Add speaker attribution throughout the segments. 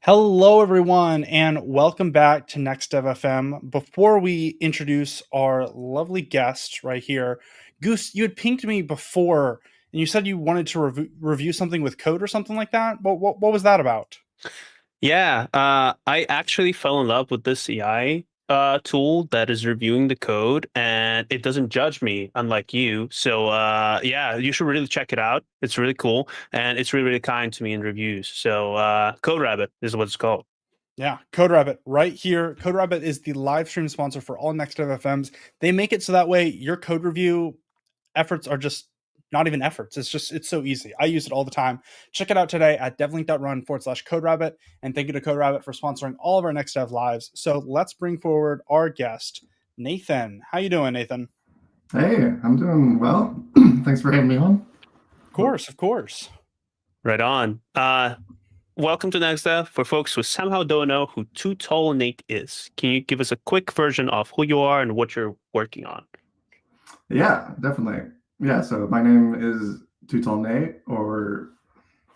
Speaker 1: Hello, everyone, and welcome back to Next Dev FM. Before we introduce our lovely guest right here, Goose, you had pinged me before, and you said you wanted to review something with code or something like that. What was that about?
Speaker 2: Yeah, I actually fell in love with this AI tool that is reviewing the code and it doesn't judge me, unlike you. So yeah, you should really check it out. It's really cool and it's really, really kind to me in reviews. So Code Rabbit is what it's called.
Speaker 1: Yeah, CodeRabbit right here. CodeRabbit is the live stream sponsor for all Next Dev FMs. They make it so that way your code review efforts are just not even efforts. It's so easy. I use it all the time. Check it out today at devlink.run/CodeRabbit. And thank you to CodeRabbit for sponsoring all of our Next Dev lives. So let's bring forward our guest, Nathan. How you doing, Nathan?
Speaker 3: Hey, I'm doing well. Thanks for having me on.
Speaker 1: Of course, of course.
Speaker 2: Right on. Welcome to Next Dev. For folks who somehow don't know who Too Tall Nate is, can you give us a quick version of who you are and what you're working on?
Speaker 3: Yeah, definitely. Yeah, so my name is Too Tall Nate, or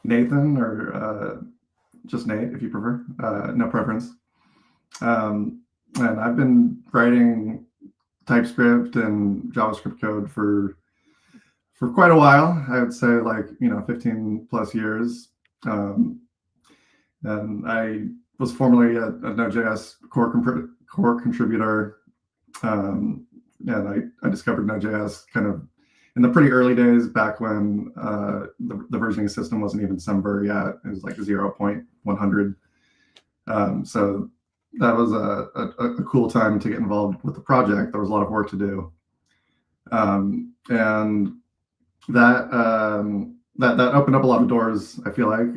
Speaker 3: Nathan, or just Nate if you prefer. No preference. And I've been writing TypeScript and JavaScript code for quite a while. I would say 15 plus years. And I was formerly a Node.js core contributor. And I discovered Node.js kind of in the pretty early days, back when the versioning system wasn't even Semver yet. It was like 0.100. So that was a cool time to get involved with the project. There was a lot of work to do. And that opened up a lot of doors, I feel like,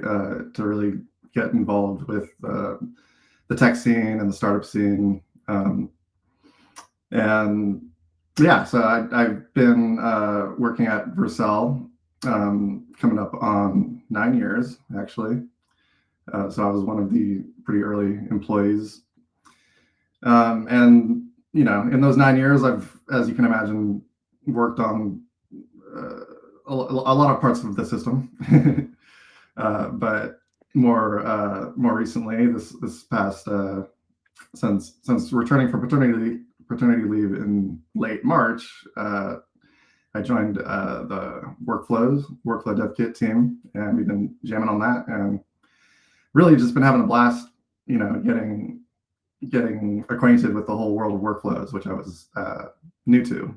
Speaker 3: to really get involved with the tech scene and the startup scene. And yeah, so I've been working at Vercel, coming up on 9 years, actually. So I was one of the pretty early employees. And, in those 9 years, I've, as you can imagine, worked on a lot of parts of the system. But more recently, this past since returning from paternity leave in late March, I joined the workflow dev kit team, and we've been jamming on that, and really just been having a blast, getting acquainted with the whole world of workflows, which I was new to.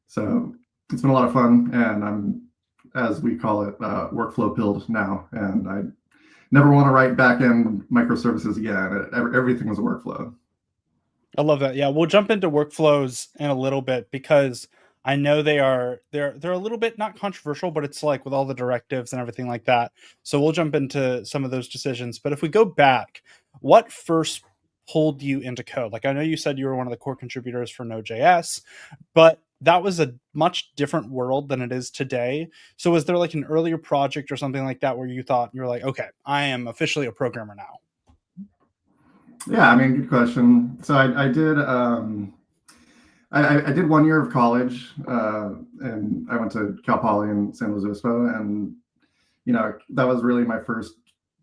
Speaker 3: So it's been a lot of fun, and I'm, as we call it, workflow pilled now, and I never want to write back-end microservices again. Everything was a workflow.
Speaker 1: I love that. Yeah, we'll jump into workflows in a little bit because I know they're a little bit not controversial, but it's like with all the directives and everything like that. So we'll jump into some of those decisions. But if we go back, what first pulled you into code? Like I know you said you were one of the core contributors for Node.js, but that was a much different world than it is today. So was there like an earlier project or something like that where you thought you were like, okay, I am officially a programmer now?
Speaker 3: Yeah, I mean, good question. So I did I did 1 year of college, and I went to Cal Poly in San Luis Obispo, and that was really my first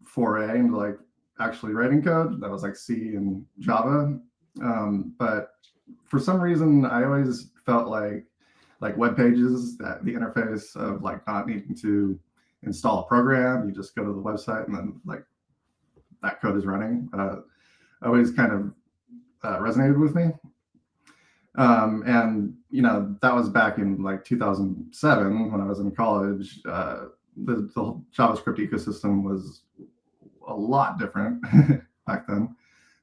Speaker 3: foray into like actually writing code. That was like C and Java. But for some reason, I always felt like web pages, that the interface of like not needing to install a program, you just go to the website and then like that code is running. Always kind of resonated with me. And that was back in like 2007 when I was in college. The whole JavaScript ecosystem was a lot different back then.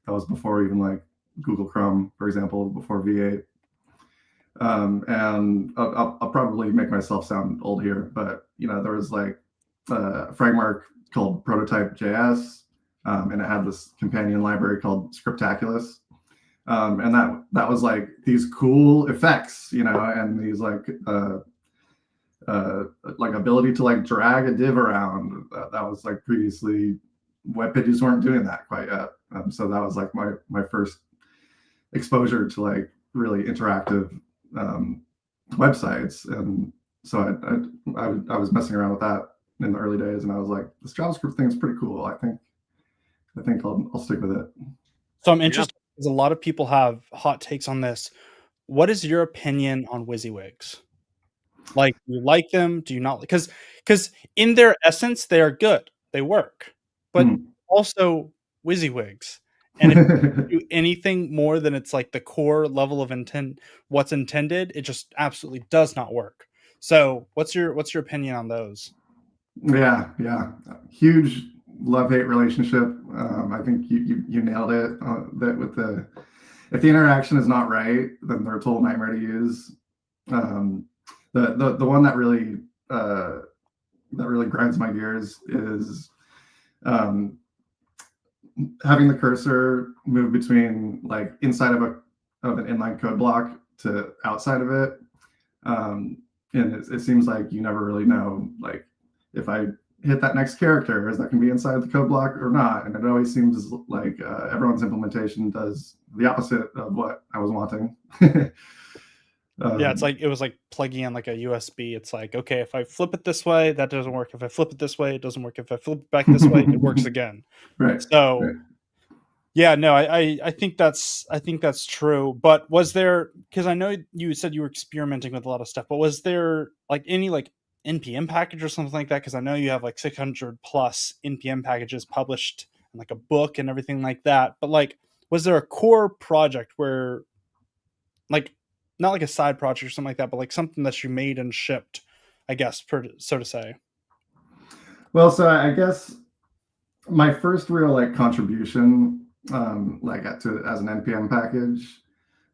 Speaker 3: That was before even like Google Chrome, for example, before V8. And I'll probably make myself sound old here, but there was like a framework called Prototype.js, and it had this companion library called Scriptaculous. And that was like these cool effects, and these like ability to like drag a div around. That was like previously web pages weren't doing that quite yet. So that was like my first exposure to like really interactive websites. And so I was messing around with that in the early days, and I was like, this JavaScript thing is pretty cool. I think I think I'll stick with it.
Speaker 1: So I'm interested because a lot of people have hot takes on this. What is your opinion on WYSIWYGs? Like, do you like them? Do you not? Because in their essence, they are good. They work, but also WYSIWYGs. And if you do anything more than it's like the core level of intent, what's intended, it just absolutely does not work. So, what's your opinion on those?
Speaker 3: Yeah, huge love-hate relationship. I think you nailed it. That with the if the interaction is not right, then they're a total nightmare to use. The one that really grinds my gears is having the cursor move between like inside of an inline code block to outside of it. And it seems like you never really know, like, if I hit that next character, is that going to be inside the code block or not? And it always seems like everyone's implementation does the opposite of what I was wanting.
Speaker 1: Yeah, it's like it was like plugging in like a USB. It's like, okay, if I flip it this way, that doesn't work. If I flip it this way, it doesn't work. If I flip it back this way, it works again.
Speaker 3: Right.
Speaker 1: So,
Speaker 3: right.
Speaker 1: yeah, no, I think that's true. But was there, because I know you said you were experimenting with a lot of stuff, but was there like any like NPM package or something like that? Because I know you have like 600 plus NPM packages published and like a book and everything like that. But like, was there a core project where, like, not like a side project or something like that, but like something that you made and shipped, I guess, so to say?
Speaker 3: Well, so I guess my first real like contribution, like as an NPM package,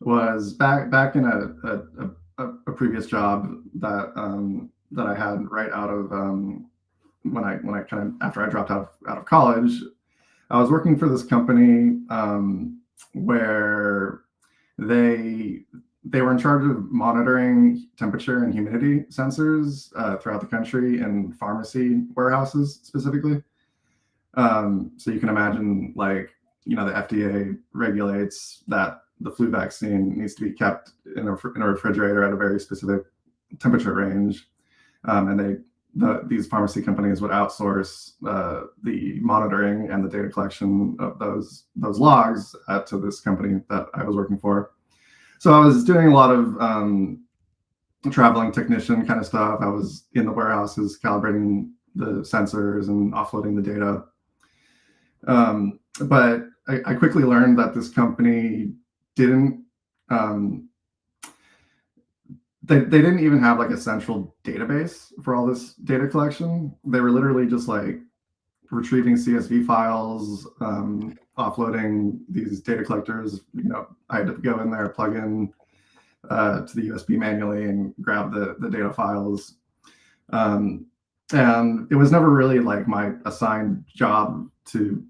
Speaker 3: was back in a previous job that that I had right out of when I kind of after I dropped out of college. I was working for this company where they were in charge of monitoring temperature and humidity sensors throughout the country in pharmacy warehouses specifically. So you can imagine, like, the FDA regulates that the flu vaccine needs to be kept in a refrigerator at a very specific temperature range. And these pharmacy companies would outsource the monitoring and the data collection of those logs to this company that I was working for. So I was doing a lot of traveling technician kind of stuff. I was in the warehouses calibrating the sensors and offloading the data. But I quickly learned that this company didn't they didn't even have like a central database for all this data collection. They were literally just like retrieving CSV files, offloading these data collectors. I had to go in there, plug in to the USB manually, and grab the data files. And it was never really like my assigned job to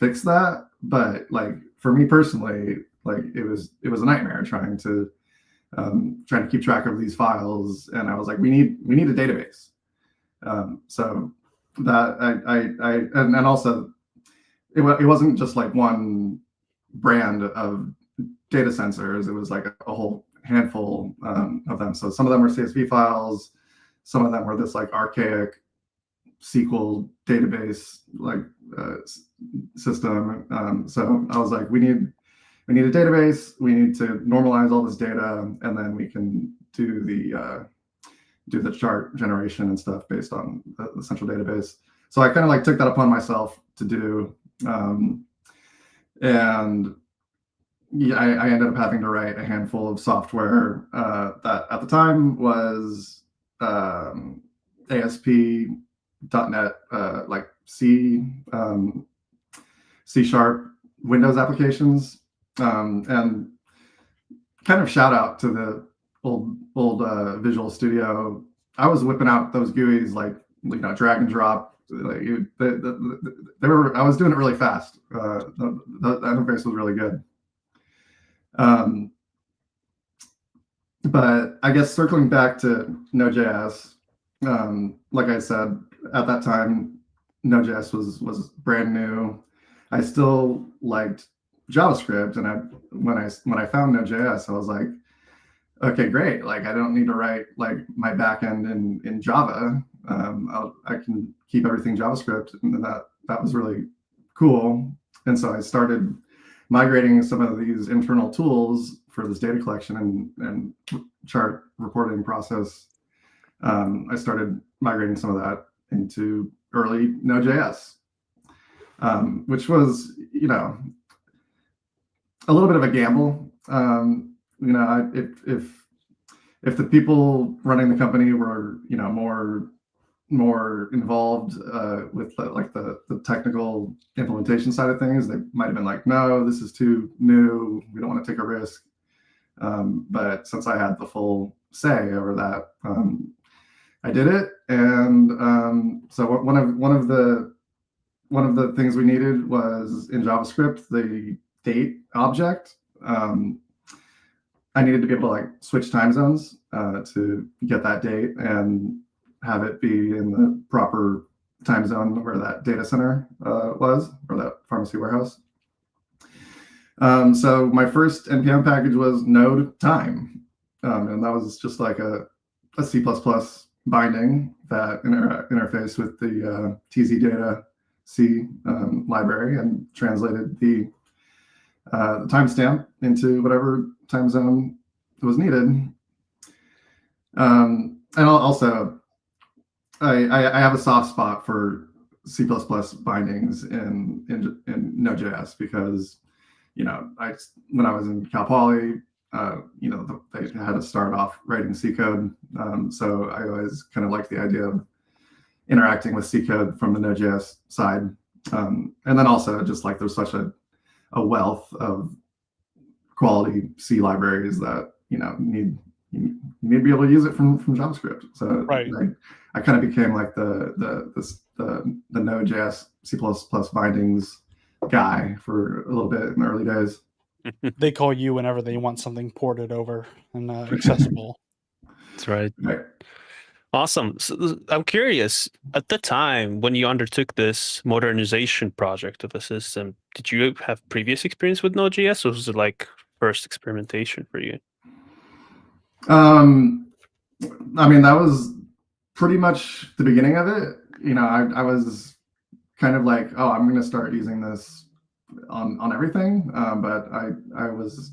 Speaker 3: fix that. But like for me personally, like it was a nightmare trying to keep track of these files. And I was like, we need a database. So that and also it wasn't just like one brand of data sensors. It was like a whole handful of them. So some of them were CSV files, some of them were this like archaic SQL database like system. So I was like, we need a database. We need to normalize all this data, and then we can do the chart generation and stuff based on the central database. So I kind of like took that upon myself to do. And yeah, I ended up having to write a handful of software that at the time was ASP.NET, like C Sharp Windows applications. And kind of shout out to the old Visual Studio. I was whipping out those GUIs like drag and drop. Like I was doing it really fast. The interface was really good. But I guess circling back to Node.js, like I said, at that time, Node.js was brand new. I still liked JavaScript, and when I found Node.js, I was like, okay, great. Like I don't need to write like my backend in Java. I can keep everything JavaScript, and that was really cool. And so I started migrating some of these internal tools for this data collection and chart reporting process. I started migrating some of that into early Node.js, which was, a little bit of a gamble. If the people running the company were, more involved with the technical implementation side of things, they might have been like, no, this is too new, we don't want to take a risk. But since I had the full say over that, I did it. And so one of the things we needed was in JavaScript, the date object. I needed to be able to like switch time zones to get that date and have it be in the proper time zone where that data center was, or that pharmacy warehouse. So my first NPM package was node time. And that was just like a C++ binding that interfaced with the TZ data C library and translated the timestamp into whatever time zone was needed. And also, I have a soft spot for C++ bindings in Node.js because, when I was in Cal Poly, they had to start off writing C code. So I always kind of liked the idea of interacting with C code from the Node.js side. And then also just like there's such a wealth of quality C libraries that, you need to be able to use it from JavaScript. So
Speaker 1: right.
Speaker 3: I kind of became like the Node.js C++ bindings guy for a little bit in the early days.
Speaker 1: They call you whenever they want something ported over and accessible.
Speaker 2: That's right. Awesome. So I'm curious, at the time when you undertook this modernization project of the system, did you have previous experience with Node.js, or was it like first experimentation for you?
Speaker 3: That was pretty much the beginning of it. I was kind of like, oh, I'm going to start using this on everything. But I was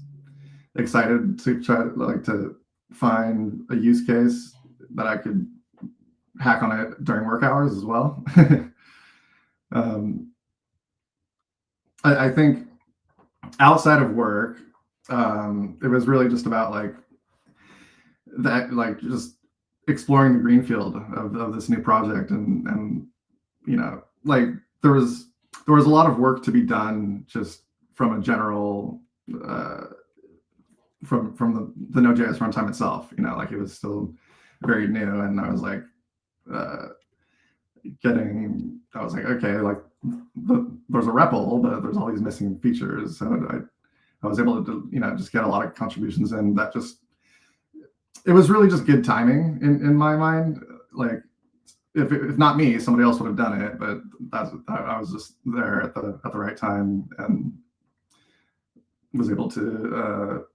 Speaker 3: excited to try to find a use case that I could hack on it during work hours as well. I think outside of work, it was really just about just exploring the greenfield of this new project, and there was a lot of work to be done just from a general from the Node.js runtime itself. It was still very new, and I was like okay, there's a REPL, but there's all these missing features. So I was able to just get a lot of contributions in. That just, it was really just good timing in my mind. Like if not me, somebody else would have done it, but I was just there at the right time and was able to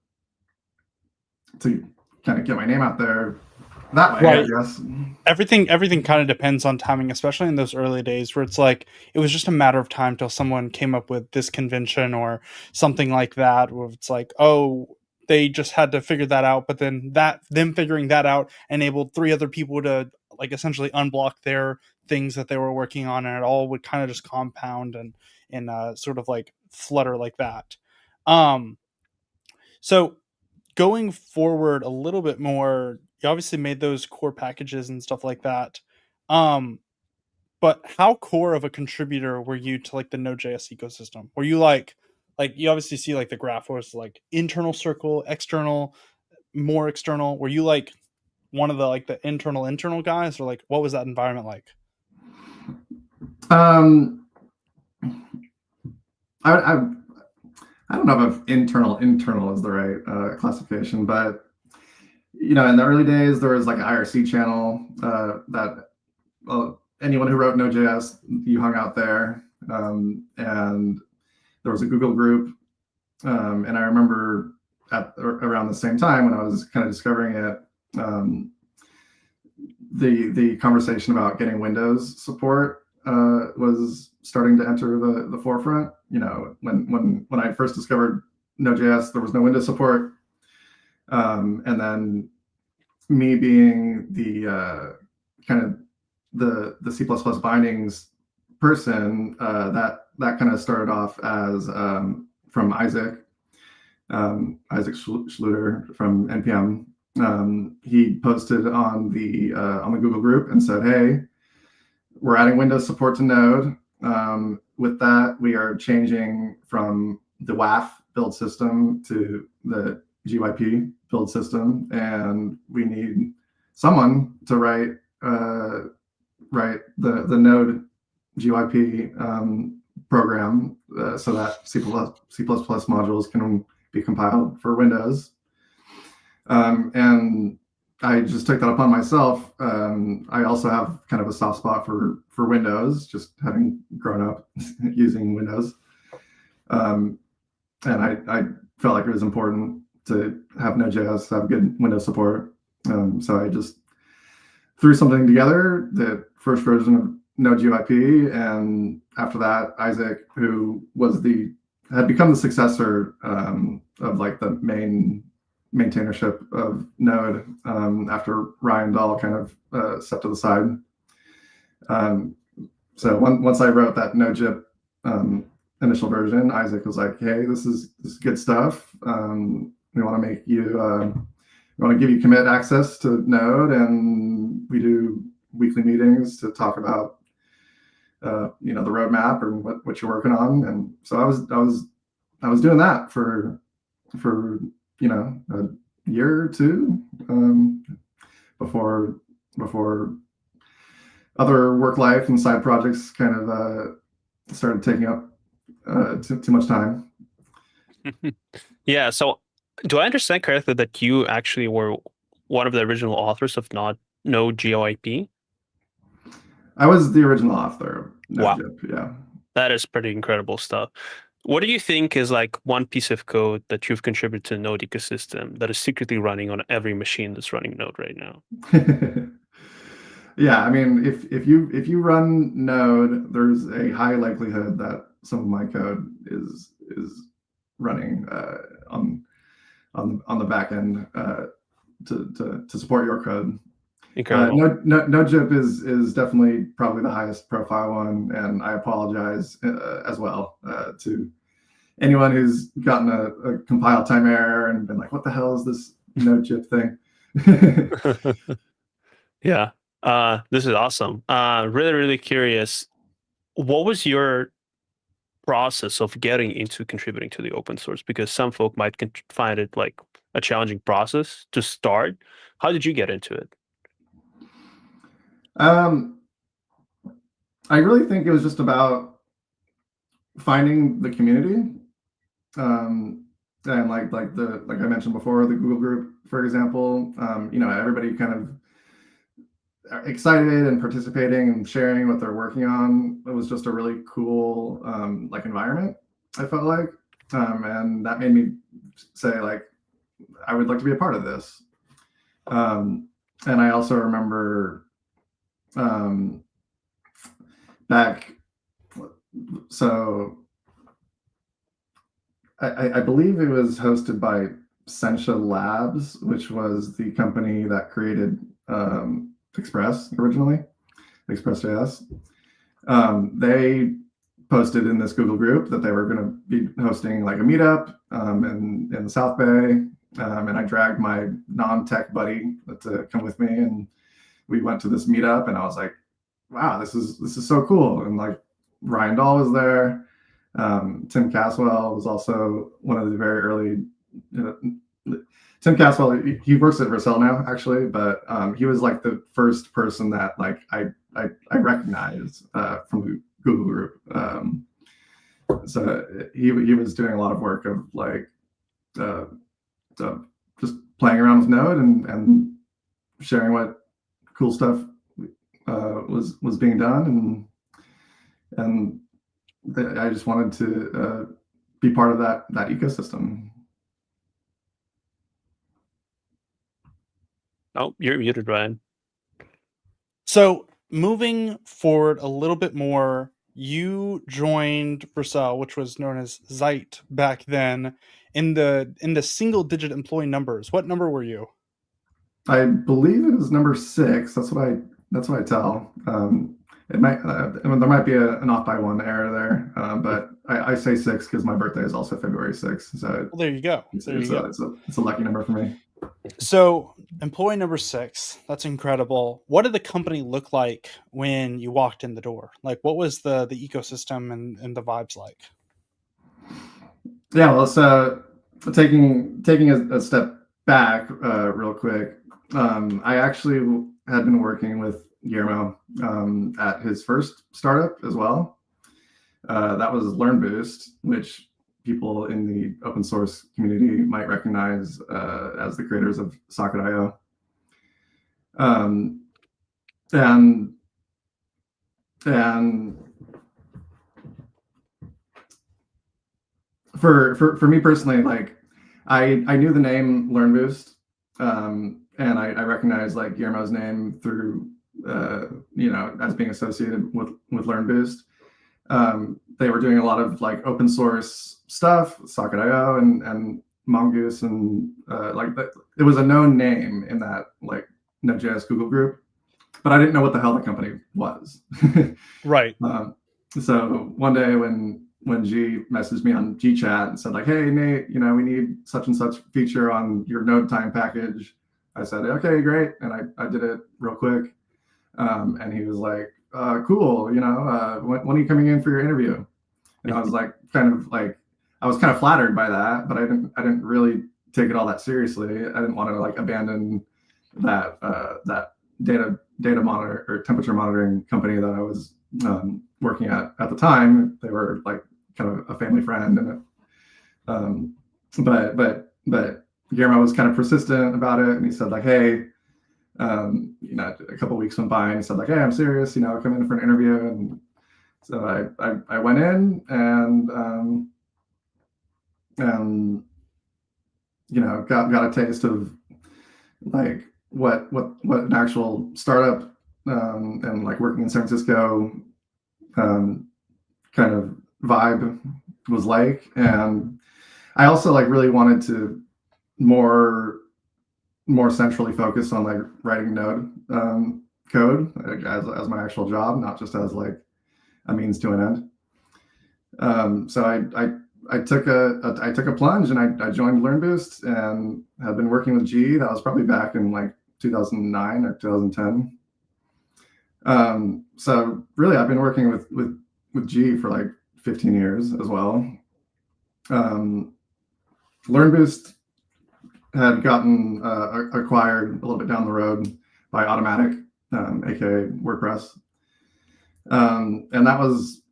Speaker 3: kind of get my name out there that way,
Speaker 1: right.
Speaker 3: I guess.
Speaker 1: Everything kind of depends on timing, especially in those early days where it's like it was just a matter of time till someone came up with this convention or something like that, where it's like, oh, they just had to figure that out, but then them figuring that out enabled 3 other people to like essentially unblock their things that they were working on, and it all would kind of just compound and sort of like flutter like that. So going forward a little bit more, you obviously made those core packages and stuff like that. But how core of a contributor were you to like the Node.js ecosystem? Were you like you obviously see like the graph was like internal circle, external, more external. Were you like one of the like the internal guys, or like what was that environment like?
Speaker 3: I don't know if internal is the right classification, but in the early days there was like an IRC channel that anyone who wrote Node.js, you hung out there, and there was a Google group, and I remember around the same time when I was kind of discovering it, the conversation about getting Windows support was starting to enter the forefront. You know, when I first discovered Node.js, there was no Windows support, and then me being the kind of the C++ bindings person, that kind of started off as from Isaac Schluter from NPM. He posted on the Google group and said, "Hey, we're adding Windows support to Node. With that, we are changing from the WAF build system to the GYP build system, and we need someone to write the Node GYP program so that C++ modules can be compiled for Windows." And I just took that upon myself. I also have kind of a soft spot for Windows, just having grown up using Windows. And I felt like it was important to have Node.js, have good Windows support. So I just threw something together, the first version of Node GYP, and after that, Isaac, who had become the successor of like the main maintainership of Node after Ryan Dahl kind of stepped to the side. So once I wrote that Node.js initial version, Isaac was like, "Hey, this is good stuff. We want to make you, we want to give you commit access to Node, and we do weekly meetings to talk about, you know, the roadmap and what you're working on." And so I was doing that for you know, a year or two before other work life and side projects kind of started taking up too much time.
Speaker 2: Yeah. So, do I understand correctly that you actually were one of the original authors of Node GYP?
Speaker 3: I was the original author of Node.
Speaker 2: Wow.
Speaker 3: Yeah.
Speaker 2: That is pretty incredible stuff. What do you think is like one piece of code that you've contributed to the Node ecosystem that is secretly running on every machine that's running Node right now?
Speaker 3: Yeah, I mean, if you run Node, there's a high likelihood that some of my code is running on the back end to support your code.
Speaker 2: Incredible.
Speaker 3: Node.js is definitely probably the highest profile one, and I apologize as well to anyone who's gotten a compile time error and been like, "What the hell is this Node.js thing?"
Speaker 2: Yeah. This is awesome. Really, really curious. What was your process of getting into contributing to the open source? Because some folk might find it like a challenging process to start. How did you get into it?
Speaker 3: I really think it was just about finding the community, and like I mentioned before, the Google group, for example. You know, everybody kind of excited and participating and sharing what they're working on. It was just a really cool like environment, I felt like, and that made me say like, I would like to be a part of this. And I also remember back, so I believe it was hosted by Sentia Labs, which was the company that created Express originally, Express.js. They posted in this Google group that they were going to be hosting like a meetup in the South Bay. And I dragged my non-tech buddy to come with me, and we went to this meetup, and I was like, wow, this is so cool. And like Ryan Dahl was there. Tim Caswell was also one of the very early, Tim Caswell, he works at Vercel now actually, but he was like the first person that like I recognized from the Google group. So he was doing a lot of work of like just playing around with Node and sharing what cool stuff was being done, and I just wanted to be part of that ecosystem.
Speaker 2: Oh, you're muted, Ryan.
Speaker 1: So moving forward a little bit more, you joined Vercel, which was known as Zeit back then, in the single digit employee numbers. What number were you?
Speaker 3: I believe it was number 6. That's what I tell. It might I mean, there might be an off by one error there, but I say 6 because my birthday is also February 6th, so
Speaker 1: Well, there you go. There you go.
Speaker 3: it's a lucky number for me.
Speaker 1: So, employee number 6, that's incredible. What did the company look like when you walked in the door? Like, what was the ecosystem and the vibes like?
Speaker 3: Yeah, well, so taking a step back real quick, I actually had been working with Guillermo at his first startup as well. That was LearnBoost, which people in the open source community might recognize as the creators of Socket.io. And for me personally, like I knew the name LearnBoost, and I recognized like Guillermo's name through as being associated with LearnBoost. They were doing a lot of like open source stuff, Socket.io and Mongoose, and it was a known name in that like Node.js Google group, but I didn't know what the hell the company was.
Speaker 1: Right.
Speaker 3: So one day when G messaged me on GChat and said like, "Hey Nate, we need such and such feature on your node time package," I said, "Okay, great," and I did it real quick. And he was like, "Cool, when are you coming in for your interview?" And I was like, I was kind of flattered by that, but I didn't really take it all that seriously. I didn't want to like abandon that data monitor or temperature monitoring company that I was working at the time. They were like kind of a family friend, and but Guillermo was kind of persistent about it, and he said like, "Hey, a couple of weeks went by, and he said like, 'Hey, I'm serious, come in for an interview.'" And so I went in and got a taste of like what an actual startup and like working in San Francisco kind of vibe was like. And I also like really wanted to more centrally focus on like writing Node code as my actual job, not just as like a means to an end. So I took a plunge, and I joined LearnBoost and had been working with G. That was probably back in like 2009 or 2010. So really, I've been working with G for like 15 years as well. LearnBoost had gotten acquired a little bit down the road by Automatic, aka WordPress, and that was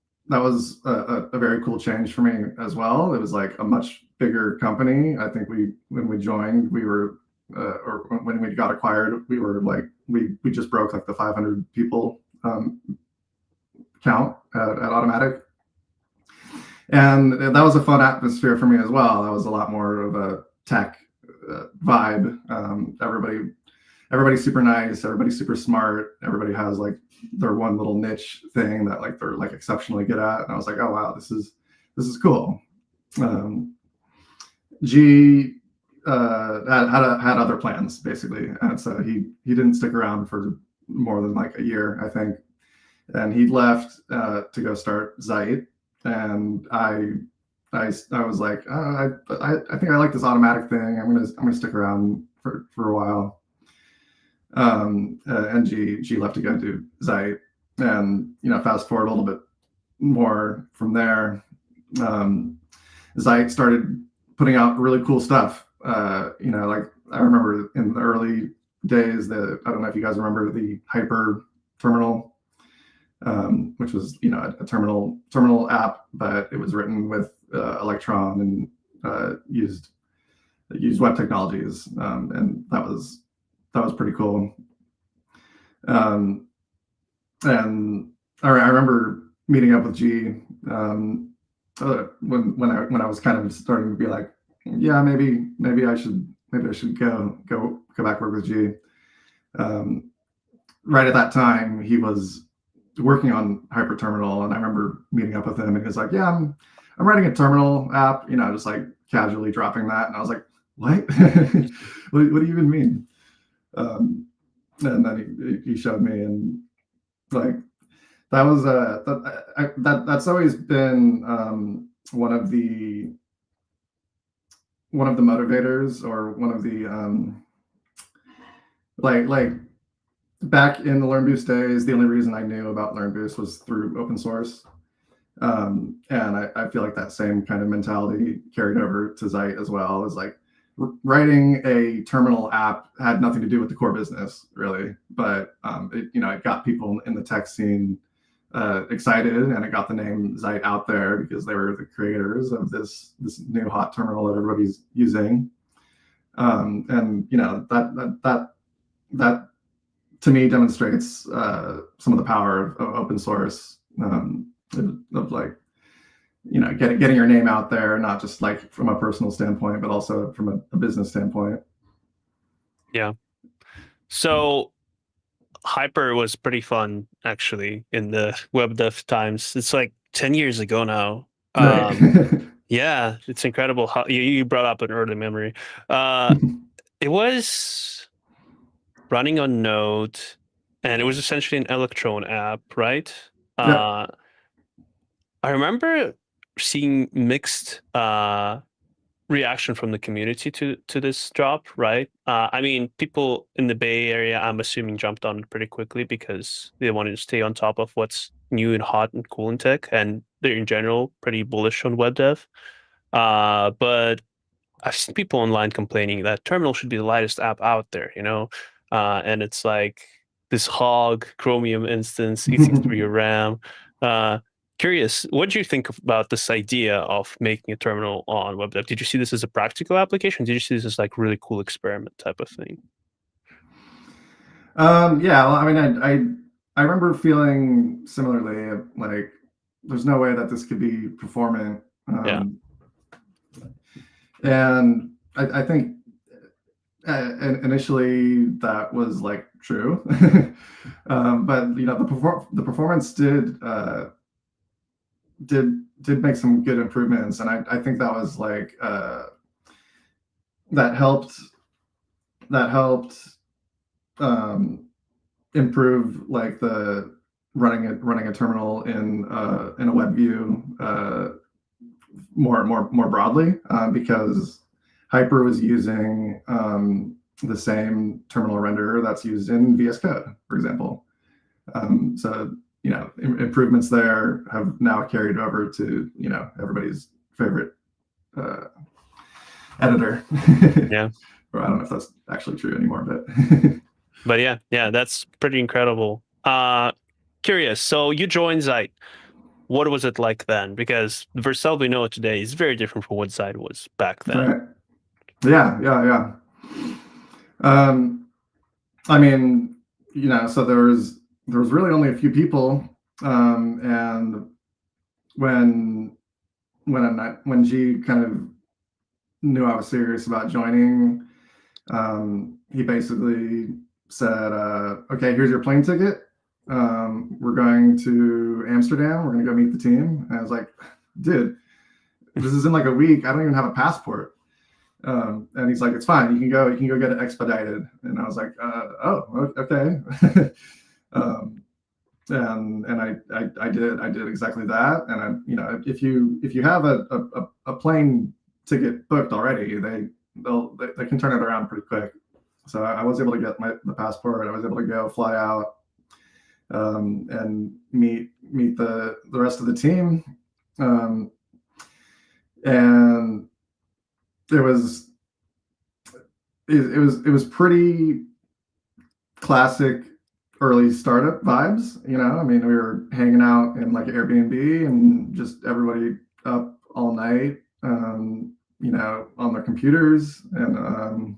Speaker 3: a very cool change for me as well. It was like a much bigger company. I think when we joined, we were or when we got acquired, we were like we just broke like the 500 people count at Automatic, and that was a fun atmosphere for me as well. That was a lot more of a tech vibe. Everybody's super nice. Everybody's super smart. Everybody has like their one little niche thing that like they're like exceptionally good at. And I was like, oh wow, this is cool. G had other plans basically, and so he didn't stick around for more than like a year, I think, and he left to go start Zeit. And I was like, I think I like this Automatic thing. I'm gonna stick around for a while. And G left to go do Zeit, and fast forward a little bit more from there, Zeit started putting out really cool stuff. Like I remember in the early days, I don't know if you guys remember the Hyper terminal, which was a terminal app, but it was written with Electron and used web technologies, and that was pretty cool. And I remember meeting up with G when I was kind of starting to be like, yeah, maybe I should go back work with G. right at that time, he was working on Hyperterminal, and I remember meeting up with him, and he was like, "Yeah, I'm writing a terminal app," just like casually dropping that, and I was like, "What? what do you even mean?" And then he showed me, and like that was that's always been one of the motivators, or one of the like back in the LearnBoost days, the only reason I knew about LearnBoost was through open source. And I feel like that same kind of mentality carried over to Zeit as well. Is like writing a terminal app had nothing to do with the core business really, but it got people in the tech scene excited, and it got the name Zeit out there because they were the creators of this new hot terminal that everybody's using. And that to me demonstrates some of the power of open source, of like getting your name out there, not just like from a personal standpoint, but also from a business standpoint.
Speaker 2: Yeah. So Hyper was pretty fun actually in the web dev times. It's like 10 years ago now.
Speaker 3: Right.
Speaker 2: Yeah, it's incredible how you brought up an early memory. It was running on Node, and it was essentially an Electron app, right?
Speaker 3: Yep.
Speaker 2: I remember seeing mixed reaction from the community to this drop, right? I mean, people in the Bay Area, I'm assuming, jumped on it pretty quickly because they wanted to stay on top of what's new and hot and cool in tech, and they're in general pretty bullish on web dev. But I've seen people online complaining that Terminal should be the lightest app out there, and it's like this hog Chromium instance eating through your RAM. Curious, what do you think about this idea of making a terminal on web dev? Did you see this as a practical application? Did you see this as like really cool experiment type of thing?
Speaker 3: Yeah, well, I mean, I remember feeling similarly, like there's no way that this could be performant.
Speaker 2: Yeah.
Speaker 3: And I think initially that was like true, but the performance did make some good improvements, and I think that was like that helped improve like the running a terminal in a web view more broadly, because Hyper was using the same terminal renderer that's used in VS Code, for example. So improvements there have now carried over to everybody's favorite editor.
Speaker 2: Yeah.
Speaker 3: Or I don't know if that's actually true anymore, but
Speaker 2: But yeah, that's pretty incredible. Curious. So you joined Zeit. What was it like then? Because the Vercel we know today is very different from what Zeit was back then.
Speaker 3: right. Yeah. I mean, so there was really only a few people, and when G kind of knew I was serious about joining, he basically said, "Okay, here's your plane ticket. We're going to Amsterdam. We're going to go meet the team." And I was like, "Dude, this is in like a week. I don't even have a passport." And he's like, "It's fine. You can go get it expedited." And I was like, "Oh, okay." And I did exactly that. And if you have a plane ticket booked already, they can turn it around pretty quick. So I was able to get the passport. I was able to go fly out and meet the rest of the team. And it was pretty classic early startup vibes. I mean, we were hanging out in like Airbnb and just everybody up all night, on their computers, and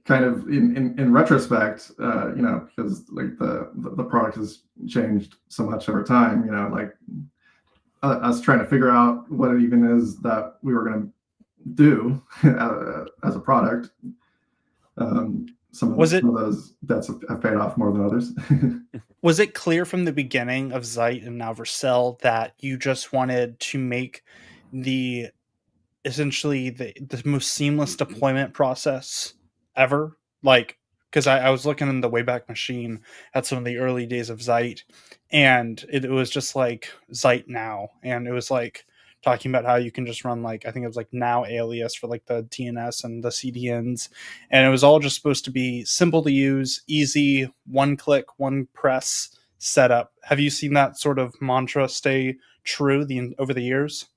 Speaker 3: kind of in retrospect, because like the product has changed so much over time, like us trying to figure out what it even is that we were going to do as a product. some of those debts have paid off more than others.
Speaker 1: Was it clear from the beginning of Zeit and now Vercel that you just wanted to make the essentially the most seamless deployment process ever? Like, because I was looking in the Wayback Machine at some of the early days of Zeit, and it was just like Zeit now, and it was like talking about how you can just run, like, I think it was like now alias for like the TNS and the CDNs, and it was all just supposed to be simple to use, easy, one click, one press setup. Have you seen that sort of mantra stay true over the years?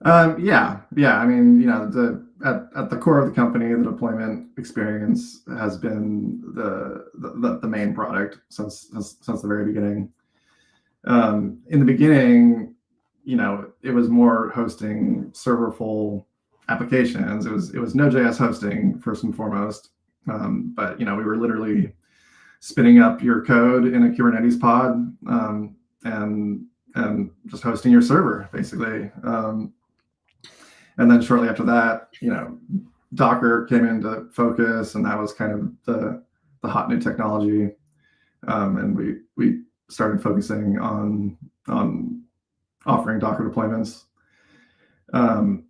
Speaker 3: Yeah. I mean, at the core of the company, the deployment experience has been the main product since the very beginning. In the beginning, it was more hosting serverful applications. It was Node.js hosting first and foremost, but we were literally spinning up your code in a Kubernetes pod, and just hosting your server basically. And then shortly after that, Docker came into focus, and that was kind of the hot new technology. And we started focusing on offering Docker deployments. And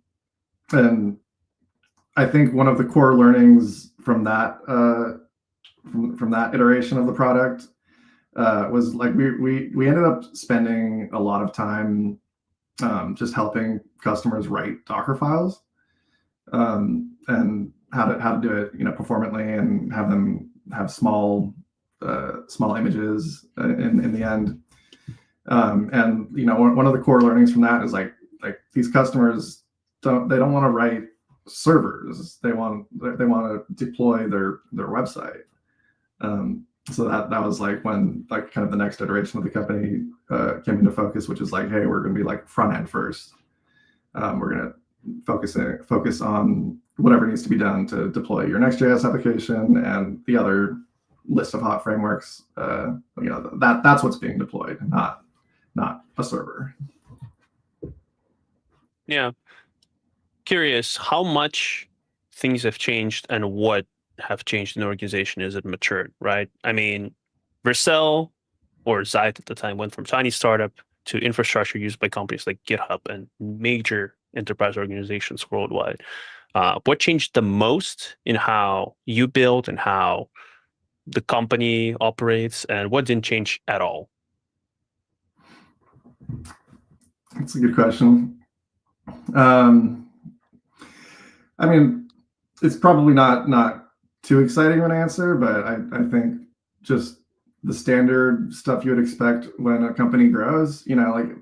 Speaker 3: I think one of the core learnings from that from that iteration of the product was like we ended up spending a lot of time just helping customers write Docker files, and how to do it, performantly, and have them have small images in the end. And one of the core learnings from that is like these customers don't want to write servers. They want to deploy their website. So that was like when kind of the next iteration of the company came into focus, which is like, hey, we're going to be like front end first. We're going to focus on whatever needs to be done to deploy your Next.js application, and the other list of hot frameworks. That's what's being deployed, not a server.
Speaker 2: Yeah. Curious how much things have changed and what have changed in the organization as it matured, right? I mean, Vercel, or Zeit at the time, went from tiny startup to infrastructure used by companies like GitHub and major enterprise organizations worldwide. What changed the most in how you build and how the company operates, and what didn't change at all?
Speaker 3: That's a good question. I mean, it's probably not too exciting of an answer, but I think just the standard stuff you would expect when a company grows. Like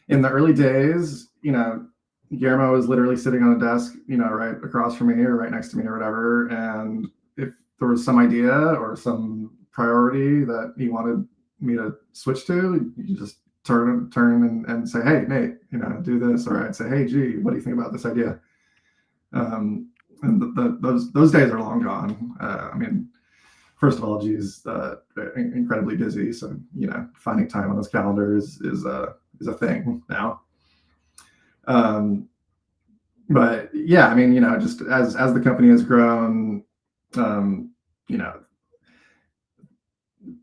Speaker 3: in the early days, Guillermo was literally sitting on a desk, right across from me or right next to me or whatever. And if there was some idea or some priority that he wanted me to switch to, you just turn and say, hey, Nate, do this. Or I'd say, hey, G, what do you think about this idea? And those days are long gone. I mean, first of all, G's incredibly busy, so finding time on his calendar is a thing now. But yeah, I mean, just as the company has grown,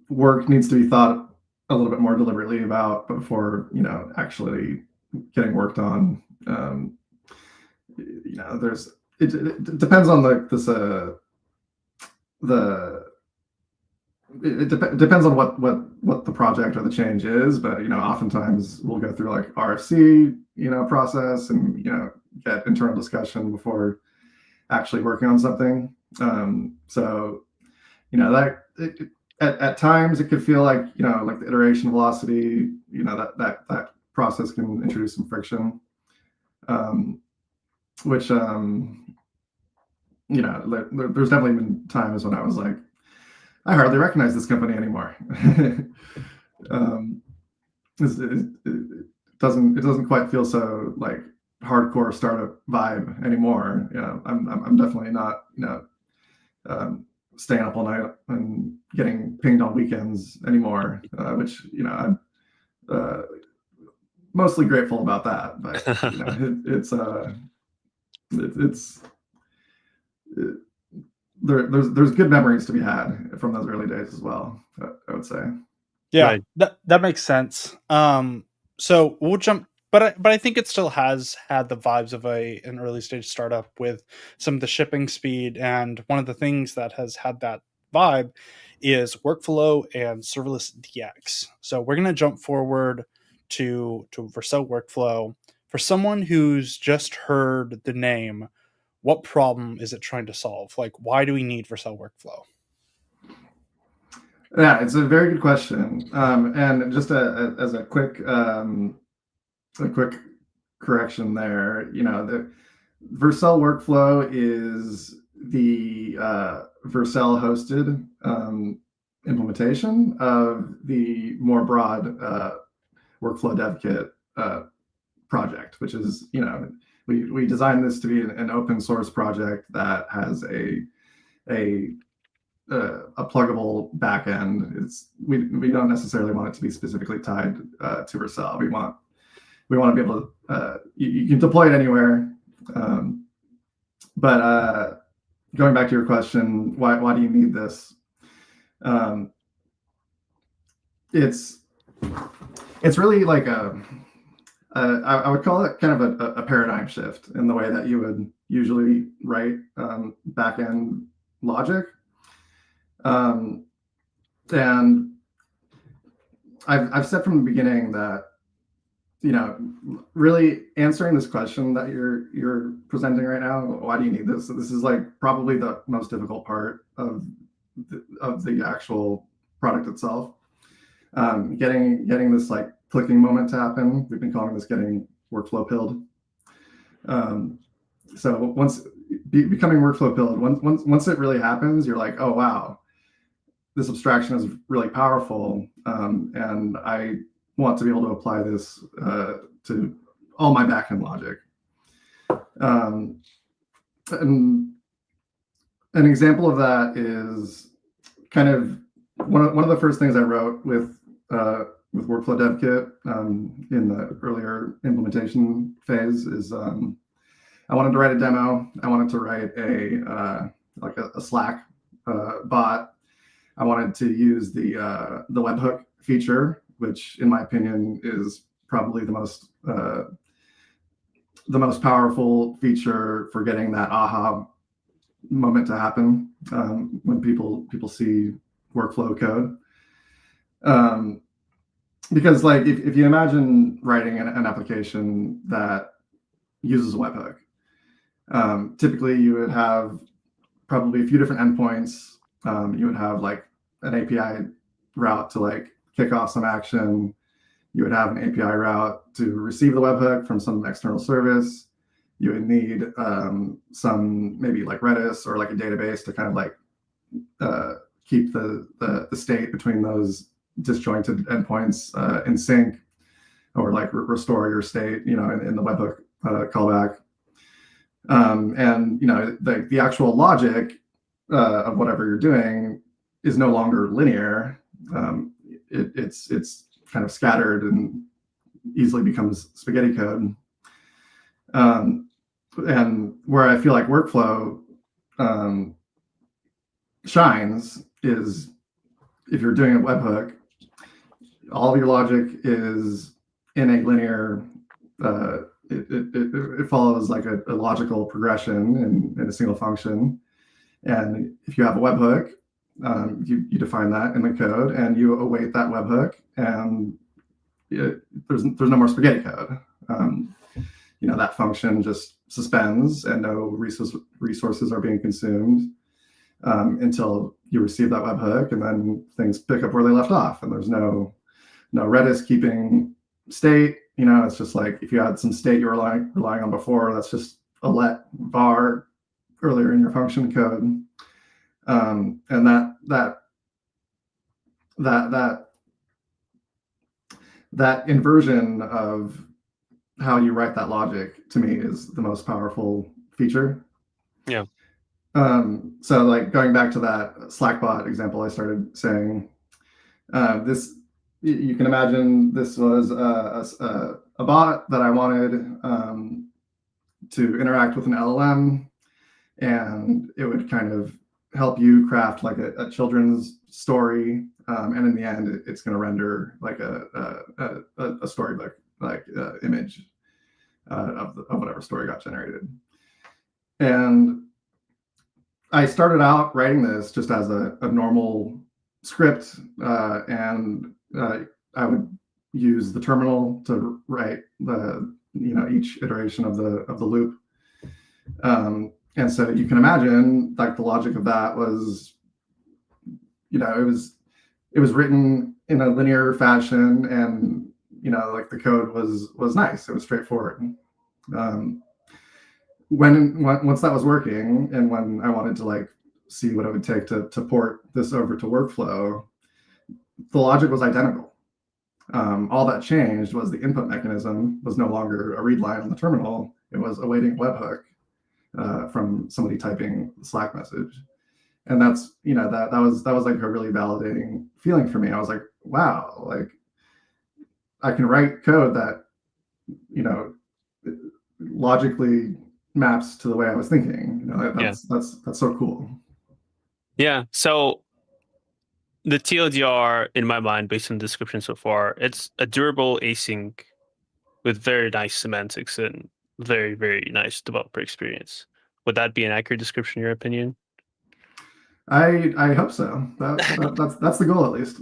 Speaker 3: work needs to be thought a little bit more deliberately about before actually getting worked on. It depends on it depends on what the project or the change is, but oftentimes we'll go through like RFC process and get internal discussion before actually working on something. So that at times it could feel like like the iteration velocity, that process can introduce some friction, which there's definitely been times when I was like, I hardly recognize this company anymore. It doesn't quite feel so like hardcore startup vibe anymore. I'm definitely not staying up all night and getting pinged on weekends anymore, which I'm mostly grateful about that. But there's good memories to be had from those early days as well, I would say.
Speaker 1: Yeah,
Speaker 2: Right.
Speaker 1: that makes sense. So we'll jump, but I think it still has had the vibes of an early stage startup with some of the shipping speed, and one of the things that has had that vibe is workflow and serverless DX. So we're gonna jump forward to Vercel workflow. For someone who's just heard the name, what problem is it trying to solve? Like, why do we need Vercel workflow?
Speaker 3: Yeah, it's a very good question. And just as a quick correction there, the Vercel workflow is the Vercel hosted implementation of the more broad workflow dev kit project, which is, we designed this to be an open source project that has a pluggable backend. We don't necessarily want it to be specifically tied to Vercel. We want to be able to you can deploy it anywhere. But going back to your question, why do you need this? It's really like I would call it kind of a paradigm shift in the way that you would usually write backend logic. And I've said from the beginning that, really answering this question that you're presenting right now, why do you need this? So this is like probably the most difficult part of the actual product itself. Getting this like clicking moment to happen. We've been calling this getting workflow pilled. So once becoming workflow pilled, once it really happens, you're like, oh wow, this abstraction is really powerful, and I want to be able to apply this to all my backend logic. And an example of that is kind of one of the first things I wrote with Workflow Dev Kit in the earlier implementation phase is I wanted to write a demo. I wanted to write a Slack bot. I wanted to use the webhook feature, which, in my opinion, is probably the most powerful feature for getting that aha moment to happen when people see workflow code. Because like if you imagine writing an application that uses a webhook, typically you would have probably a few different endpoints. You would have like an API route to like kick off some action. You would have an API route to receive the webhook from some external service. You would need some maybe like Redis or like a database to kind of like keep the state between those disjointed endpoints in sync, or like restore your state, in the webhook callback. And the actual logic of whatever you're doing is no longer linear. It's kind of scattered and easily becomes spaghetti code. And where I feel like workflow shines is if you're doing a webhook, all of your logic is in a linear, it follows like a logical progression in a single function. And if you have a webhook, you define that in the code and you await that webhook, and there's no more spaghetti code. That function just suspends and no resources are being consumed until you receive that webhook, and then things pick up where they left off, and there's no Redis keeping state. It's just like if you had some state you were relying on before, that's just a let var earlier in your function code. And that inversion of how you write that logic, to me, is the most powerful feature.
Speaker 2: Yeah.
Speaker 3: So like going back to that Slackbot example I started saying, this, you can imagine this was a bot that I wanted to interact with an LLM, and it would kind of help you craft like a children's story, and in the end, it's going to render like a storybook like image of whatever story got generated. And I started out writing this just as a normal script, and I would use the terminal to write each iteration of the loop. And so you can imagine, like, the logic of that was, it was written in a linear fashion, and like the code was nice. It was straightforward. Once that was working, and when I wanted to like see what it would take to port this over to workflow, the logic was identical. All that changed was the input mechanism was no longer a read line on the terminal. It was awaiting webhook from somebody typing the Slack message. And that's, that was like a really validating feeling for me. I was like, wow, like I can write code that, logically maps to the way I was thinking. That's so cool.
Speaker 2: Yeah. So the TLDR, in my mind, based on the description so far, it's a durable async with very nice semantics and very, very nice developer experience. Would that be an accurate description in your opinion?
Speaker 3: I hope so. That's the goal, at least.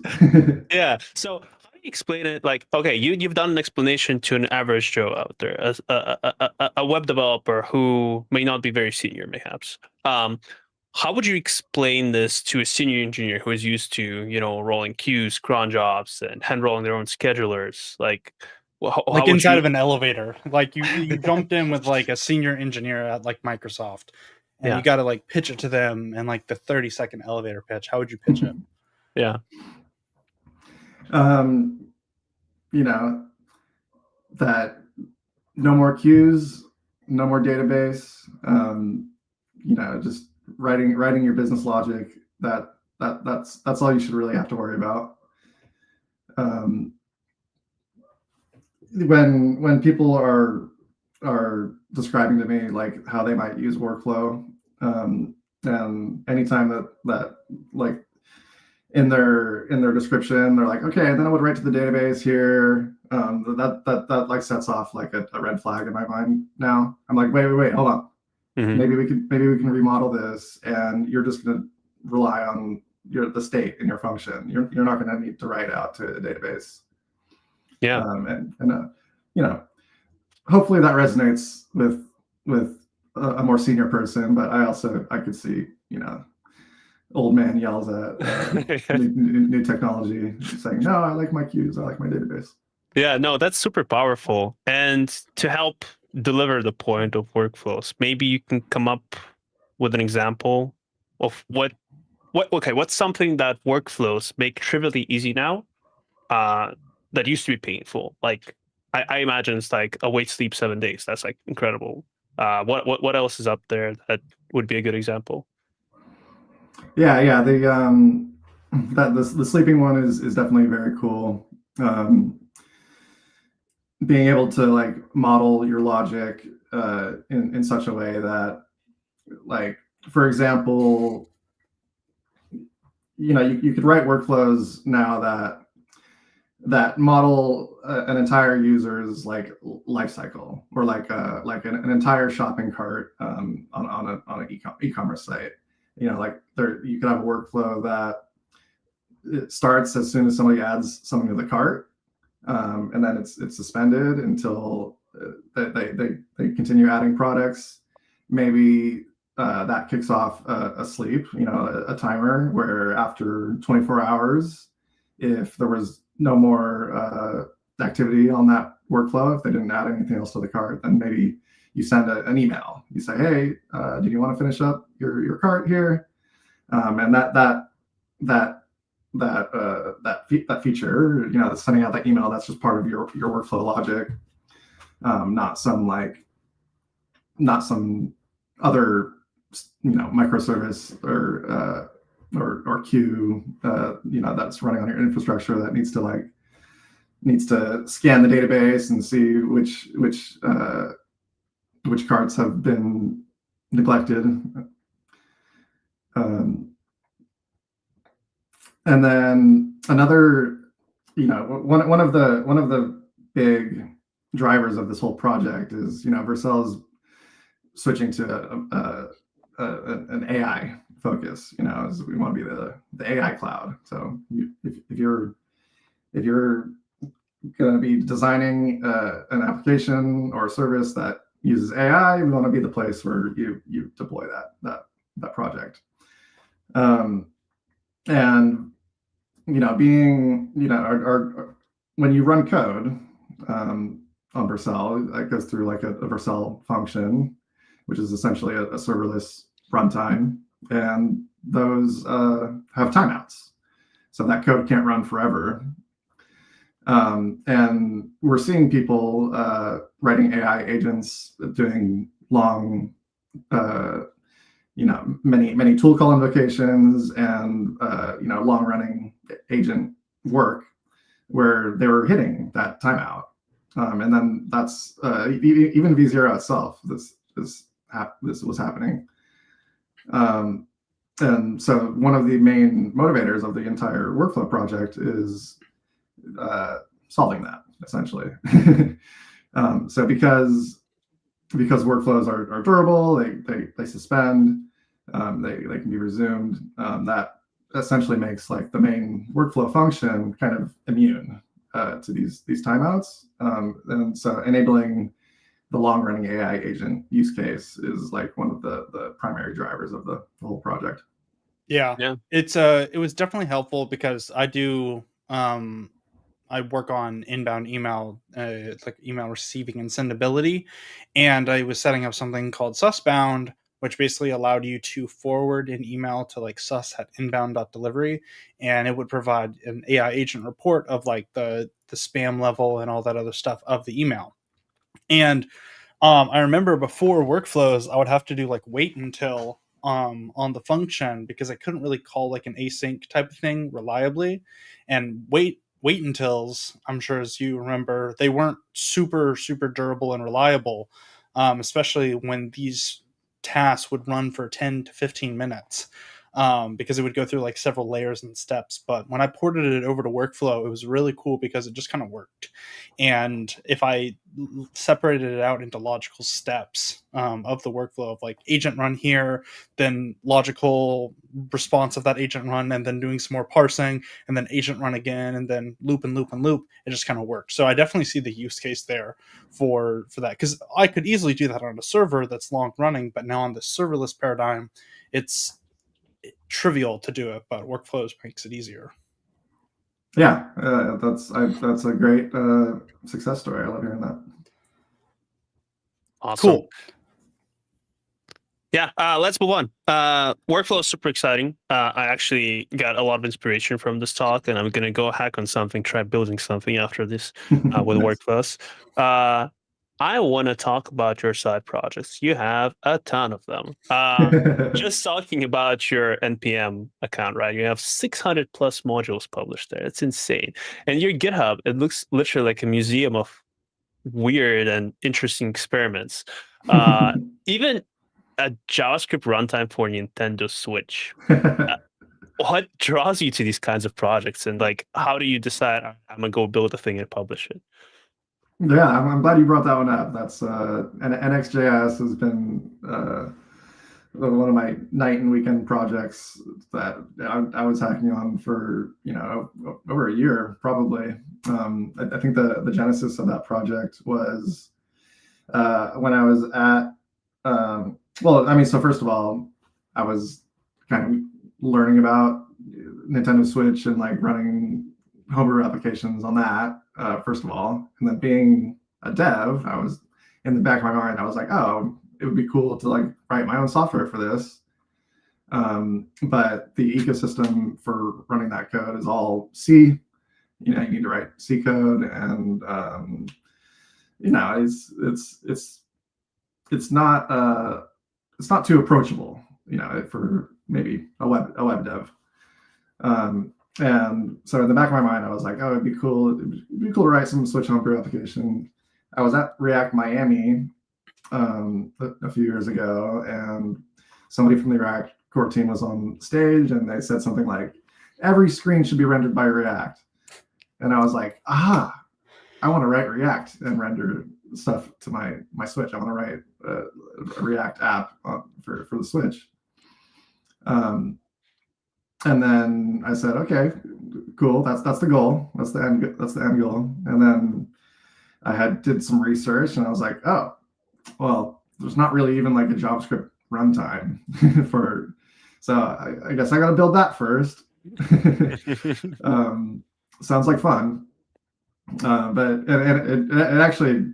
Speaker 2: Yeah. So how do you explain it? Like, okay, you've done an explanation to an average Joe out there, as a web developer who may not be very senior, perhaps. How would you explain this to a senior engineer who is used to, rolling queues, cron jobs, and hand rolling their own schedulers? Like,
Speaker 1: like inside of an elevator, like you jumped in with like a senior engineer at like Microsoft, and you got to like pitch it to them in like the 30-second elevator pitch. How would you pitch it?
Speaker 2: Yeah.
Speaker 3: That no more queues, no more database, just writing your business logic. That's all you should really have to worry about. When people are describing to me like how they might use workflow, and anytime that like in their description they're like, okay, and then I would write to the database here, that like sets off like a red flag in my mind. Now I'm like, wait, hold on. Mm-hmm. Maybe we can remodel this, and you're just going to rely on the state in your function. You're not going to need to write out to a database.
Speaker 2: Yeah.
Speaker 3: Hopefully that resonates with a more senior person, but I could see, old man yells at new technology saying, no, I like my queues, I like my database.
Speaker 2: Yeah, no, that's super powerful. And to help deliver the point of workflows, maybe you can come up with an example of what's something that workflows make trivially easy now, that used to be painful. Like I imagine it's like await sleep 7 days. That's like incredible. What else is up there that would be a good example?
Speaker 3: Yeah. The sleeping one is definitely very cool. Being able to like model your logic in such a way that, like, for example, you could write workflows now that model an entire user's like life cycle, or like an entire shopping cart on an e-commerce site. Like you could have a workflow that it starts as soon as somebody adds something to the cart, and then it's suspended until they continue adding products. Maybe that kicks off a sleep, a timer where after 24 hours, if there was no more activity on that workflow, if they didn't add anything else to the cart, then maybe you send an email. You say, hey, do you want to finish up your cart here? And that feature, sending out that email, that's just part of your workflow logic, not some other microservice or queue that's running on your infrastructure that needs to scan the database and see which carts have been neglected. And then another, one of the big drivers of this whole project is, Vercel's switching to an AI focus. As we want to be the AI cloud. So if you're going to be designing an application or a service that uses AI, we want to be the place where you deploy that project. And being when you run code on Vercel, it goes through like a Vercel function, which is essentially a serverless runtime, and those have timeouts, so that code can't run forever. And we're seeing people writing AI agents doing long, many tool call invocations and long running agent work where they were hitting that timeout. And then that's even V0 itself. This was happening. And so one of the main motivators of the entire workflow project is solving that, essentially. So because workflows are durable, they suspend, they can be resumed. That essentially makes like the main workflow function kind of immune to these timeouts. And so enabling the long running AI agent use case is like one of the primary drivers of the whole project.
Speaker 1: Yeah. It was definitely helpful because I work on inbound email, like email receiving and sendability, and I was setting up something called Susbound, which basically allowed you to forward an email to like sus@inbound.delivery, and it would provide an AI agent report of like the spam level and all that other stuff of the email. And I remember before workflows, I would have to do like wait until on the function because I couldn't really call like an async type of thing reliably, and wait untils, I'm sure as you remember, they weren't super durable and reliable, especially when these tasks would run for 10 to 15 minutes. Because it would go through like several layers and steps. But when I ported it over to workflow, it was really cool because it just kind of worked. And if I separated it out into logical steps of the workflow of like agent run here, then logical response of that agent run, and then doing some more parsing, and then agent run again, and then loop and loop and loop, it just kind of worked. So I definitely see the use case there for that, because I could easily do that on a server that's long running, but now on the serverless paradigm, it's trivial to do it, but workflows makes it easier.
Speaker 3: Yeah, that's a great success story. I love hearing that.
Speaker 2: Awesome.
Speaker 1: Cool.
Speaker 2: Yeah, let's move on. Workflow is super exciting. I actually got a lot of inspiration from this talk, and I'm going to go hack on something, try building something after this with
Speaker 3: Nice.
Speaker 2: workflows. I want to talk about your side projects. You have a ton of them. Just talking about your NPM account, right? You have 600 plus modules published there. It's insane. And your GitHub, it looks literally like a museum of weird and interesting experiments. Even a JavaScript runtime for Nintendo Switch. What draws you to these kinds of projects, and like, how do you decide I'm gonna go build a thing and publish it?
Speaker 3: Yeah, I'm glad you brought that one up. That's NXJS has been one of my night and weekend projects that I was hacking on for over a year probably. I think the genesis of that project was when I was at so first of all, I was kind of learning about Nintendo Switch and like running homebrew applications on that, first of all. And then being a dev, I was in the back of my mind, I was like, oh, it would be cool to like write my own software for this. But the ecosystem for running that code is all C. You need to write C code, and it's not too approachable, for maybe a web dev. And so in the back of my mind, I was like, oh, it'd be cool to write some Switch homebrew application. I was at React Miami a few years ago, and somebody from the React core team was on stage, and they said something like, "Every screen should be rendered by React," and I was like, I want to write React and render stuff to my Switch. I want to write a React app for the Switch. And then I said, okay, cool. That's the goal. That's the end goal. And then I did some research, and I was like, oh, well, there's not really even like a JavaScript runtime so I guess I got to build that first. Sounds like fun. But it actually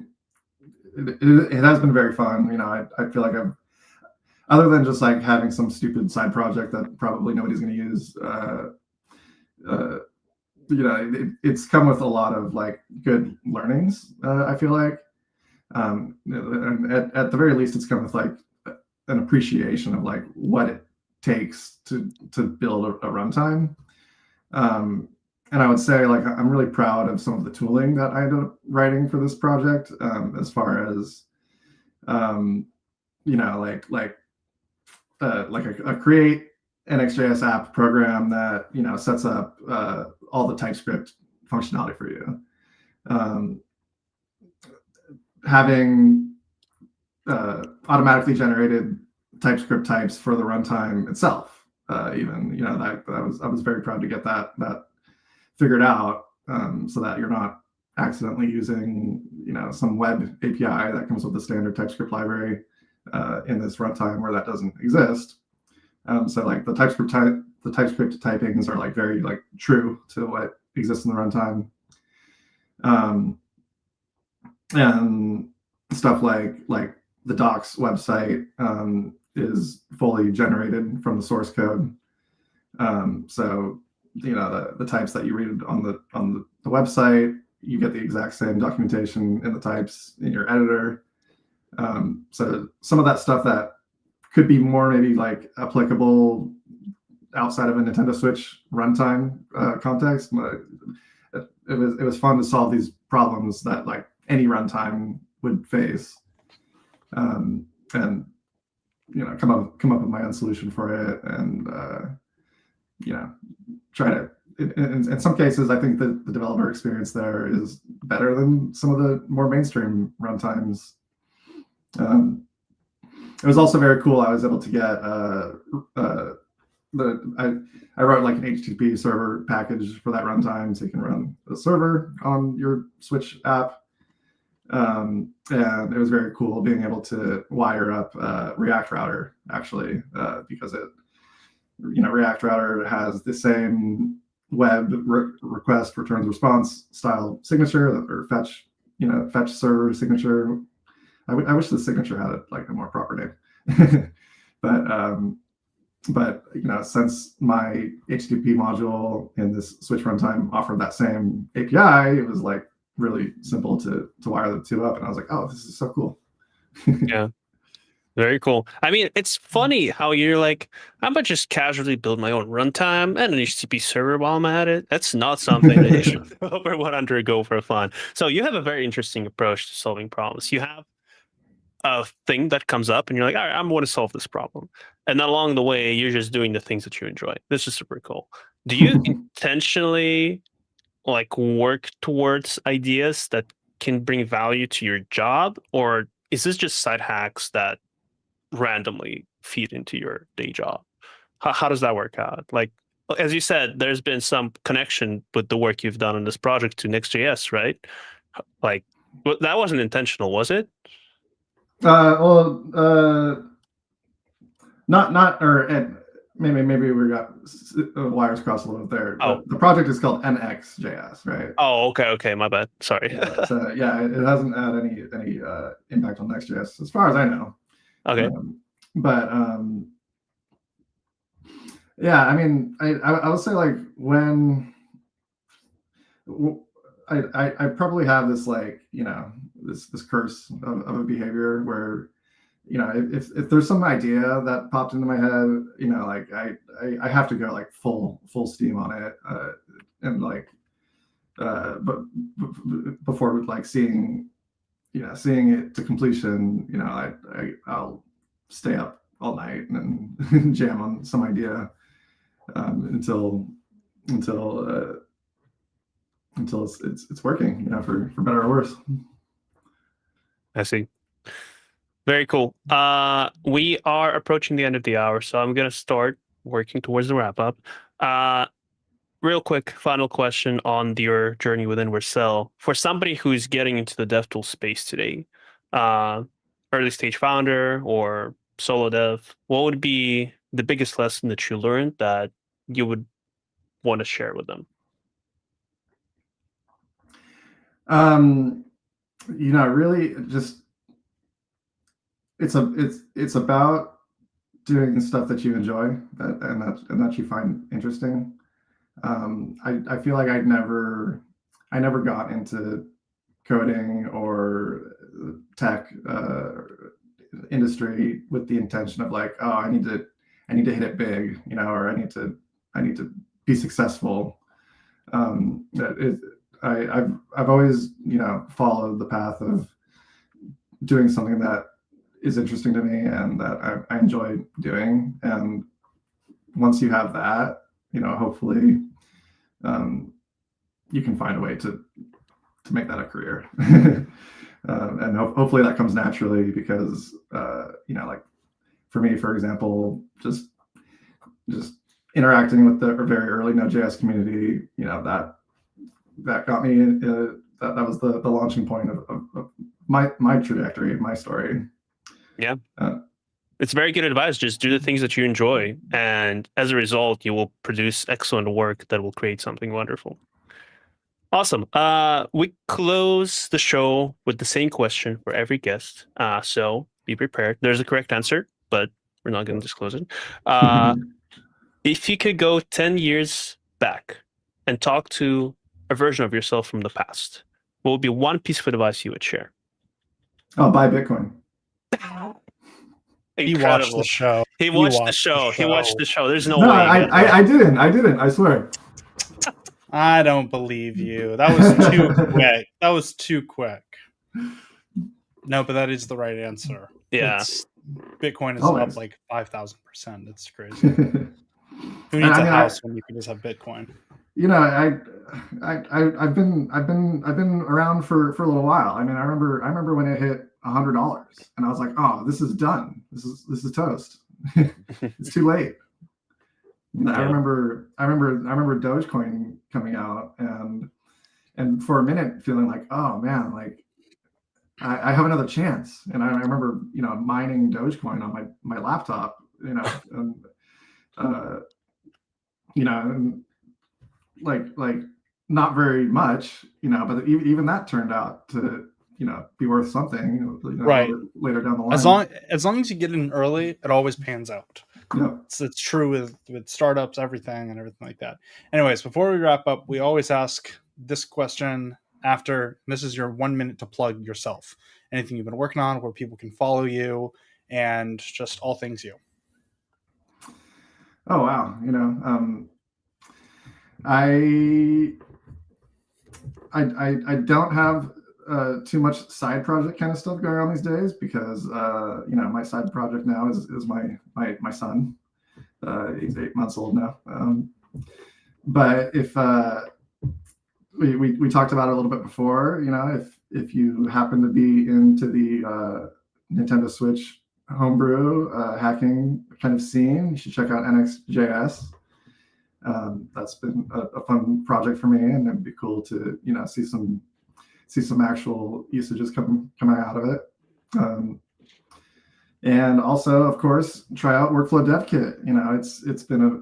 Speaker 3: it has been very fun. You know, I feel like other than just like having some stupid side project that probably nobody's going to use. You know, it's come with a lot of like good learnings. I feel like, and at the very least, it's come with like an appreciation of like what it takes to build a runtime. And I would say like I'm really proud of some of the tooling that I ended up writing for this project, as far as you know, like a create NXJS app program that, you know, sets up all the TypeScript functionality for you. Having automatically generated TypeScript types for the runtime itself, even, you know, I was very proud to get that figured out, so that you're not accidentally using, you know, some web API that comes with the standard TypeScript library in this runtime where that doesn't exist. So like the TypeScript typings are like very like true to what exists in the runtime, and stuff like the docs website is fully generated from the source code. So, you know, the types that you read on the website, you get the exact same documentation in the types in your editor. So some of that stuff that could be more maybe like applicable outside of a Nintendo Switch runtime context, it was fun to solve these problems that like any runtime would face, and you know, come up with my own solution for it, and you know, try to. In some cases, I think the developer experience there is better than some of the more mainstream runtimes. It was also very cool. I was able to get I wrote like an HTTP server package for that runtime, so you can run the server on your Switch app. And it was very cool being able to wire up React Router, actually, because you know, React Router has the same web request returns response style signature, or fetch server signature. I wish the signature had like a more proper name. But you know, since my HTTP module in this Switch runtime offered that same API, it was like really simple to wire the two up, and I was like, oh, this is so cool.
Speaker 2: Yeah, very cool. I mean, it's funny how you're like, I'm gonna just casually build my own runtime and an HTTP server while I'm at it. That's not something that you should developer would undergo for fun. So you have a very interesting approach to solving problems. You have a thing that comes up and you're like, all right, I'm going to solve this problem. And then along the way, you're just doing the things that you enjoy. This is super cool. Do you intentionally like work towards ideas that can bring value to your job, or is this just side hacks that randomly feed into your day job? How does that work out? Like, as you said, there's been some connection with the work you've done on this project to Next.js, right? Like, that wasn't intentional, was it?
Speaker 3: Not or maybe we got wires crossed a little bit there.
Speaker 2: Oh,
Speaker 3: the project is called NXJS, right?
Speaker 2: Oh, okay, my bad. Sorry.
Speaker 3: So yeah, it hasn't had any impact on Next.js as far as I know.
Speaker 2: Okay.
Speaker 3: But yeah, I mean, I would say like when I probably have this like, you know, this curse of a behavior where, you know, if there's some idea that popped into my head, you know, like I have to go like full steam on it, and like but before like seeing it to completion, you know, I'll stay up all night and jam on some idea until it's working, you know, for better or worse.
Speaker 2: I see. Very cool. We are approaching the end of the hour, so I'm gonna start working towards the wrap up. Real quick, final question on your journey within Vercel. For somebody who's getting into the DevTools space today, early stage founder or solo dev, what would be the biggest lesson that you learned that you would want to share with them?
Speaker 3: You know, really just it's about doing stuff that you enjoy and that you find interesting. I feel like I never got into coding or tech industry with the intention of like, oh, I need to hit it big, you know, or I need to be successful. I've always, you know, followed the path of doing something that is interesting to me and that I enjoy doing. And once you have that, you know, hopefully you can find a way to make that a career. And hopefully that comes naturally because, you know, like for me, for example, just interacting with the very early Node.js community, you know, that got me, that was the launching point of my trajectory, my story.
Speaker 2: Yeah. It's very good advice. Just do the things that you enjoy. And as a result, you will produce excellent work that will create something wonderful. Awesome. We close the show with the same question for every guest. So be prepared. There's a correct answer, but we're not going to disclose it. If you could go 10 years back and talk to a version of yourself from the past, what would be one piece of advice you would share?
Speaker 3: Oh, buy Bitcoin.
Speaker 1: He watched the show.
Speaker 2: He watched the show. He watched the show. There's no
Speaker 3: No,
Speaker 2: way.
Speaker 3: I didn't. I swear.
Speaker 1: I don't believe you. That was too quick. That was too quick. No, but that is the right answer.
Speaker 2: Yeah.
Speaker 1: Bitcoin is
Speaker 3: Always.
Speaker 1: up like 5,000%. It's crazy. Who needs a house when you can just have Bitcoin?
Speaker 3: You know, I've been around for a little while. I mean, I remember when it hit $100, and I was like, oh, this is done. This is toast. It's too late. Yeah. I remember Dogecoin coming out, and for a minute feeling like, oh man, like I have another chance. And I remember, you know, mining Dogecoin on my laptop, you know, and you know, and like not very much, you know, but even that turned out to, you know, be worth something, you know,
Speaker 1: right,
Speaker 3: later down the line.
Speaker 1: As long as you get in early, it always pans out.
Speaker 3: Yeah.
Speaker 1: It's true with startups, everything like that. Anyways, before we wrap up, we always ask this question after. This is your 1 minute to plug yourself. Anything you've been working on, where people can follow you, and just all things you.
Speaker 3: Oh wow, you know, I don't have too much side project kind of stuff going on these days because you know, my side project now is my son. He's 8 months old now. But if we talked about it a little bit before, you know, if you happen to be into the Nintendo Switch homebrew hacking kind of scene, you should check out NXJS. That's been a fun project for me, and it'd be cool to, you know, see some actual usages coming out of it. And also, of course, try out Workflow Dev Kit. You know, it's been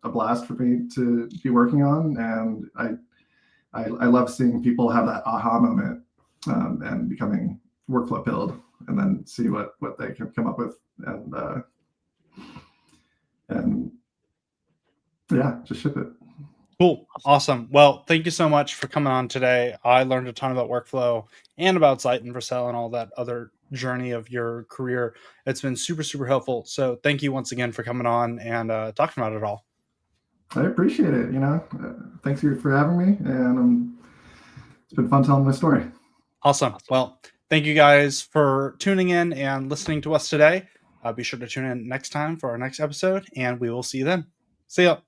Speaker 3: a blast for me to be working on, and I love seeing people have that aha moment and becoming workflow build, and then see what they can come up with, and yeah, just ship it.
Speaker 1: Cool. Awesome. Well, thank you so much for coming on today. I learned a ton about workflow and about Nathan Vercel and all that other journey of your career. It's been super, super helpful. So thank you once again for coming on and talking about it all.
Speaker 3: I appreciate it. You know, thanks for having me, and it's been fun telling my story.
Speaker 1: Awesome. Well, thank you guys for tuning in and listening to us today. Be sure to tune in next time for our next episode, and we will see you then. See ya.